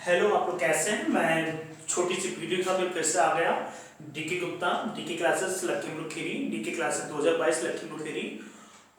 Hello, आप लोग कैसे हैं। मैं छोटी सी वीडियो के साथ में फिर से आ गया। D K Gupta, D K classes Lakhimpur Kheri, D K classes 2022 Lakhimpur Kheri.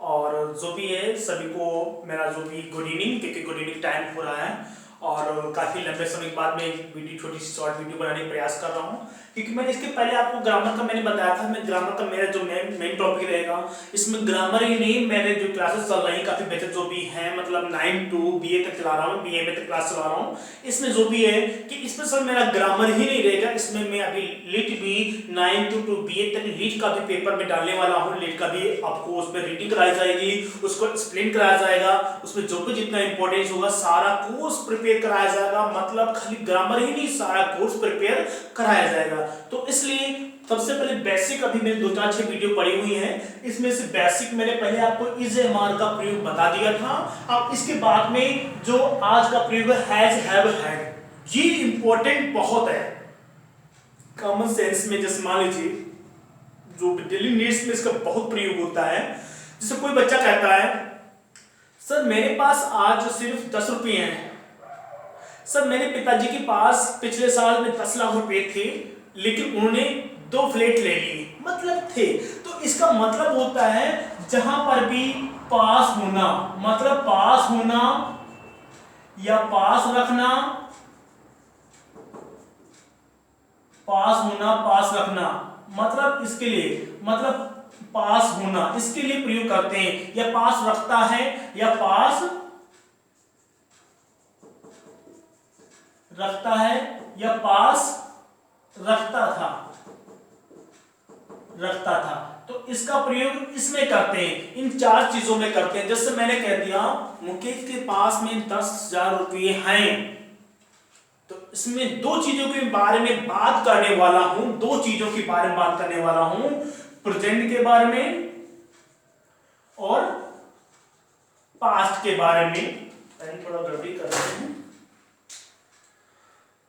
और जो भी है सभी को मेरा जो भी गुड इवनिंग, क्योंकि गुड इवनिंग टाइम हो रहा है और काफ़ी लंबे समय के बाद मैं एक वीडियो, छोटी सी शॉर्ट वीडियो बनाने का प्रयास कर रहा हूँ। क्योंकि मैंने इसके पहले आपको ग्रामर का मैंने बताया था। मैं ग्रामर का मेरा जो मेन टॉपिक रहेगा, इसमें ग्रामर ही नहीं, मेरे जो क्लासेस चल रही हैं काफ़ी बेहतर जो भी हैं, मतलब 9 to BA तक चला रहा हूँ, BA में तक क्लास चला रहा हूँ। इसमें जो भी है कि इसमें सर मेरा ग्रामर ही नहीं रहेगा, इसमें मैं अभी लीट भी 9 to BA तक लीट का भी पेपर में डालने वाला हूँ। लीट का भी आपको उसमें रीडिंग कराई जाएगी, उसको एक्सप्लेन कराया जाएगा, उसमें जो भी जितना इंपॉर्टेंस होगा सारा कोर्स प्रिपेयर कराया जाएगा। मतलब खाली ग्रामर ही नहीं, सारा कोर्स प्रिपेयर कराया जाएगा। तो इसलिए सबसे पहले बेसिक, अभी मैंने 2-4-6 वीडियो पढ़ी हुई हैं, इसमें से बेसिक मैंने पहले आपको इज एमआर का प्रयोग बता दिया था। अब इसके बाद में जो आज का प्रयोग है हैज, हैव, हैड, ये इंपॉर्टेंट बहुत है। कॉमन सेंस में जैसे मान लीजिए जो डेली नीड्स में इसका बहुत प्रयोग होता है। जैसे कोई बच्चा कहता है सर मेरे पास आज सिर्फ 10 रुपये हैं, सर मेरे पिताजी के पास पिछले साल में 10 लाख रुपए थे, लेकिन उन्होंने 2 फ्लैट ले लिए, मतलब थे। तो इसका मतलब होता है जहां पर भी पास होना, मतलब पास होना या पास रखना, पास होना, पास रखना, मतलब इसके लिए, मतलब पास होना, इसके लिए प्रयोग करते हैं। या पास रखता है या पास रखता है या पास रखता था, रखता था। तो इसका प्रयोग इसमें करते हैं, इन 4 चीजों में करते हैं। जैसे मैंने कह दिया मुकेश के पास में 10,000 रुपये हैं, तो इसमें 2 चीजों के बारे में बात करने वाला हूं, 2 चीजों के बारे में बात करने वाला हूं, प्रेजेंट के बारे में और पास्ट के बारे में। थोड़ा गड़बड़ी कर रहे हैं,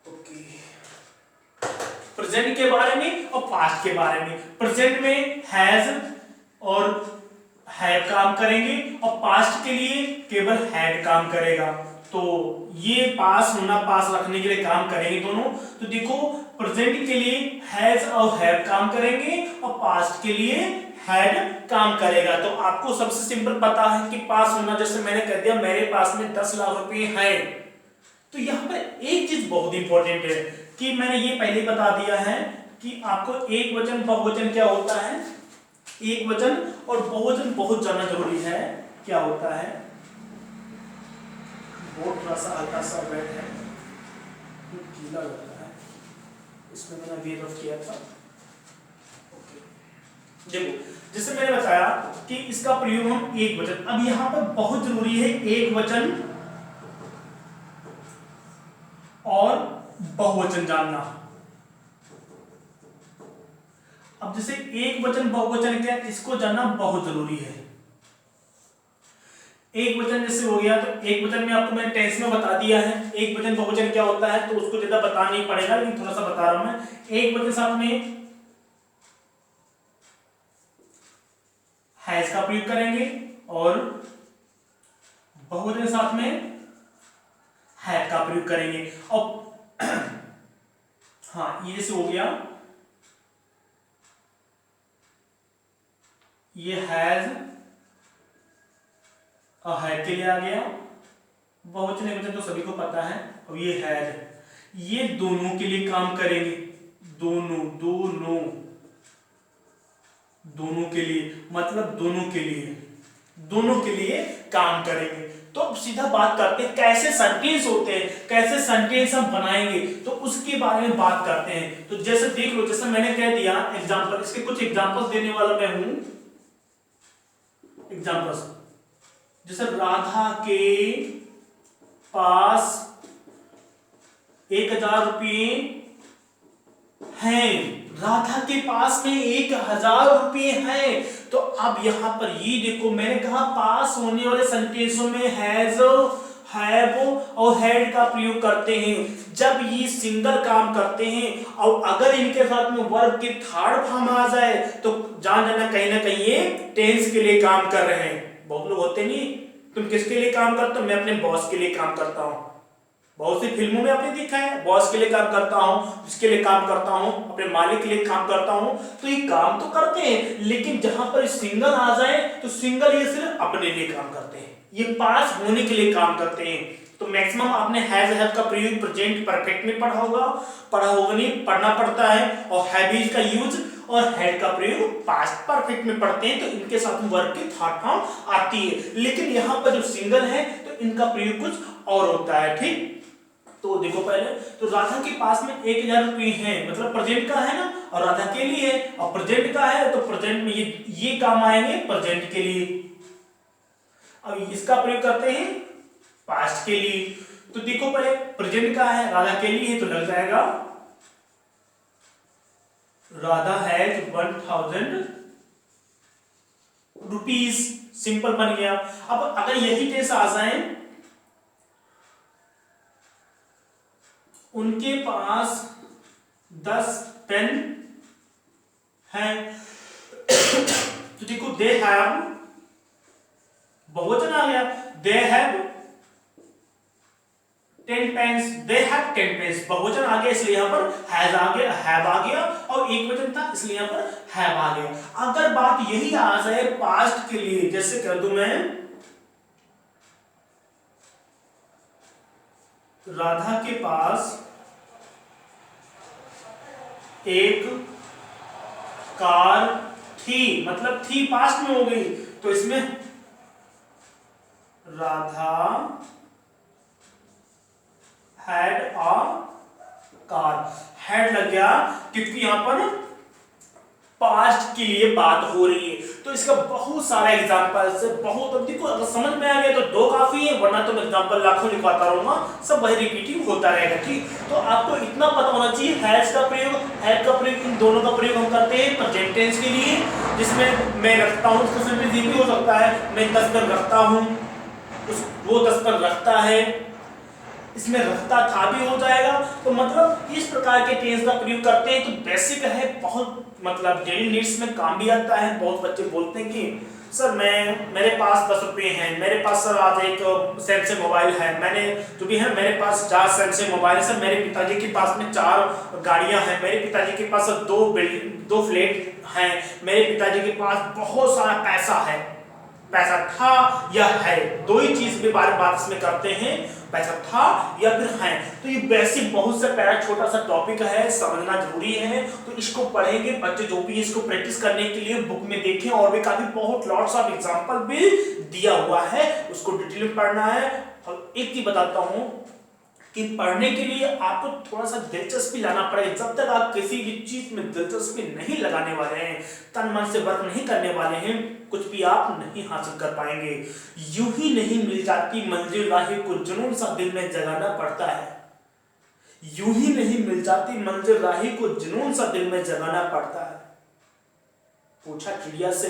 ओके। प्रेजेंट के बारे में और पास्ट के बारे में। प्रेजेंट में हैज और हैव काम करेंगे और पास्ट के लिए केवल हैड काम करेगा। तो ये पास होना, पास रखने के लिए काम करेंगे दोनों। तो देखो प्रेजेंट के लिए हैज और हैव काम करेंगे और पास्ट के लिए हैड काम करेगा। तो आपको सबसे सिंपल पता है कि पास होना, जैसे मैंने कह दिया मेरे पास में 10 लाख रुपए हैं। तो यहाँ पर एक चीज बहुत इंपॉर्टेंट है कि मैंने ये पहले बता दिया है कि आपको एक वचन बहुवचन क्या होता है, एक वचन और बहुवचन बहुत जानना जरूरी है। क्या होता है, बहुत थोड़ा सा हल्का सा वेट है, गीला लगता है, इसमें मैंने अभी रफ किया था। देखो जैसे मैंने बताया कि इसका प्रयोग हम एक वचन, अब यहां पर बहुत जरूरी है एक वचन और बहुवचन जानना। अब जैसे एक वचन बहुवचन क्या, इसको जानना बहुत जरूरी है। एक वचन जैसे हो गया, तो एक वचन में आपको मैंने टेंस में बता दिया है एक वचन बहुवचन क्या होता है, तो उसको ज्यादा बता नहीं पड़ेगा, लेकिन थोड़ा सा बता रहा हूं मैं। एक वचन साथ में हैज का प्रयोग करेंगे और बहुवचन साथ में हैव का प्रयोग करेंगे। और हाँ, ये जैसे हो गया, ये हैज और हैव के लिए आ गया, बहुवचन एक वचन तो सभी को पता है। और ये हैज, ये दोनों के लिए काम करेंगे, दोनों दोनों दोनों के लिए, मतलब दोनों के लिए, दोनों के लिए काम करेंगे। तो अब सीधा बात करते हैं कैसे सेंटेंस होते हैं, कैसे सेंटेंस हम बनाएंगे, तो उसके बारे में बात करते हैं। तो जैसे देख लो, जैसे मैंने कह दिया एग्जांपल, इसके कुछ एग्जांपल्स देने वाला मैं हूं। एग्जांपल्स जैसे राधा के पास 1,000 रुपये हैं, राधा के पास में 1,000 रुपये हैं। तो अब यहां पर ये देखो, मैंने कहा पास होने वाले सेंटेंसों में हैज, हैव और हैड का प्रयोग करते हैं जब ये सिंगल काम करते हैं। और अगर इनके साथ में वर्ब के थर्ड फॉर्म आ जाए तो जान जाना कहीं ना कहीं ये टेंस के लिए काम कर रहे हैं। बहुत लोग होते नहीं, तुम किसके लिए काम करते हो, मैं अपने बॉस के लिए काम करता हूं, बहुत सी फिल्मों में आपने देखा है, बॉस के लिए काम करता हूँ, इसके लिए काम करता हूँ, अपने मालिक के लिए काम करता हूँ, तो ये काम तो करते हैं, लेकिन जहां पर सिंगल आ जाए तो सिंगल ये सिर्फ अपने लिए काम करते हैं, ये पास होने के लिए काम करते हैं। तो मैक्सिमम आपने हैज हैव का प्रयोग प्रेजेंट परफेक्ट में पढ़ा होगा नहीं, पढ़ना पड़ता है, और हैविज का यूज और हैड का प्रयोग पास्ट परफेक्ट में पढ़ते हैं, तो इनके साथ वर्ब की थर्ड फॉर्म आती है। लेकिन यहाँ पर जो सिंगल है तो इनका प्रयोग कुछ और होता है, ठीक। तो देखो पहले, तो राधा के पास में 1000 रुपये हैं, मतलब प्रेजेंट का है ना, और राधा के लिए है, और प्रेजेंट का है तो प्रेजेंट में ये काम आएंगे प्रेजेंट के लिए। अब इसका प्रयोग करते हैं पास्ट के लिए। तो देखो पहले प्रेजेंट का है, राधा के लिए है, तो लग जाएगा राधा हैज 1000 रुपीज, सिंपल बन गया। अब अगर यही टेंस आ जाए, उनके पास 10 पेन है, तो देखो दे हैव, बहुवचन आ गया, they have 10 pens, they have 10 pens, बहुवचन आ गया इसलिए यहां पर हैज आ गया, हैव आ गया, और एक वचन था इसलिए यहां पर हैव आ गया। अगर बात यही आ जाए पास्ट के लिए, जैसे कर दूं मैं, राधा के पास एक कार थी, मतलब थी पास्ट में हो गई, तो इसमें Radha had a car, had लग गया क्योंकि यहां पर पास्ट के लिए बात हो रही है। तो इसका बहुत सारा एग्जांपल से बहुत, अब देखो अगर समझ में आ गया तो 2 काफी है, वरना तो मैं एग्जांपल लाखों लिखवाता रहूंगा, सब वही रिपीटिंग होता रहेगा, ठीक। तो आपको इतना पता होना चाहिए, हैज का प्रयोग, हैड का प्रयोग, इन दोनों का प्रयोग हम करते हैं प्रेजेंट टेंस के लिए, जिसमें मैं रखता हूं, उसका सिंपल ये भी हो सकता है मैं 10 पेन रखता हूं, वो 10 पेन रखता है, इसमें रखता था भी हो जाएगा। तो मतलब इस प्रकार के टेंस का प्रयोग करते हैं। तो बेसिक है, बहुत मतलब डेली नीड्स में काम भी आता है। बहुत बच्चे बोलते हैं कि सर मेरे पास 10 रुपये हैं, मेरे पास सर आज एक सैमसंग मोबाइल है, मैंने जो भी है मेरे पास 4 सैमसंग मोबाइल है, सर मेरे पिताजी के पास में 4 गाड़ियां हैं, मेरे पिताजी के पास 2 फ्लैट हैं, मेरे पिताजी के पास बहुत सारा पैसा है। पैसा था या है, दो ही चीज के बारे में बात इसमें करते हैं, पैसा था या फिर है। तो ये बेसिक बहुत सा प्यारा छोटा सा टॉपिक है, समझना जरूरी है। तो इसको पढ़ेंगे बच्चे, जो भी इसको प्रैक्टिस करने के लिए बुक में देखें, और भी काफी बहुत लॉट्स ऑफ एग्जांपल भी दिया हुआ है, उसको डिटेल में पढ़ना है। और एक चीज बताता हूं कि पढ़ने के लिए आपको थोड़ा सा दिलचस्पी लाना पड़ेगा। जब तक आप किसी भी चीज में दिलचस्पी नहीं लगाने वाले हैं, तन मन से वर्क नहीं करने वाले हैं, कुछ भी आप नहीं हासिल कर पाएंगे। यूं ही नहीं मिल जाती मंजिल राही को, जुनून सा दिल में जगाना पड़ता है। यूं ही नहीं मिल जाती मंजिल राही को, जुनून सा दिल में जगाना पड़ता है। पूछा चिड़िया से,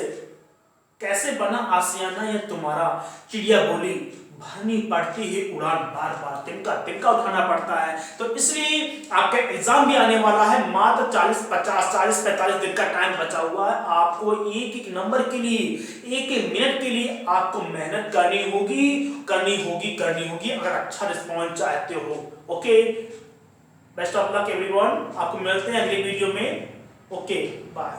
कैसे बना आसियाना ये तुम्हारा? चिड़िया बोली, भरनी पड़ती है उड़ान बार बार, तिनका तिनका उठाना पड़ता है। तो इसलिए आपका एग्जाम भी आने वाला है, मात्र 40-45 दिन का टाइम बचा हुआ है। आपको एक एक नंबर के लिए, एक एक मिनट के लिए आपको मेहनत करनी होगी अगर अच्छा रिस्पॉन्स चाहते हो। Okay, best of luck everyone, आपको मिलते हैं अगले वीडियो में। Okay, bye.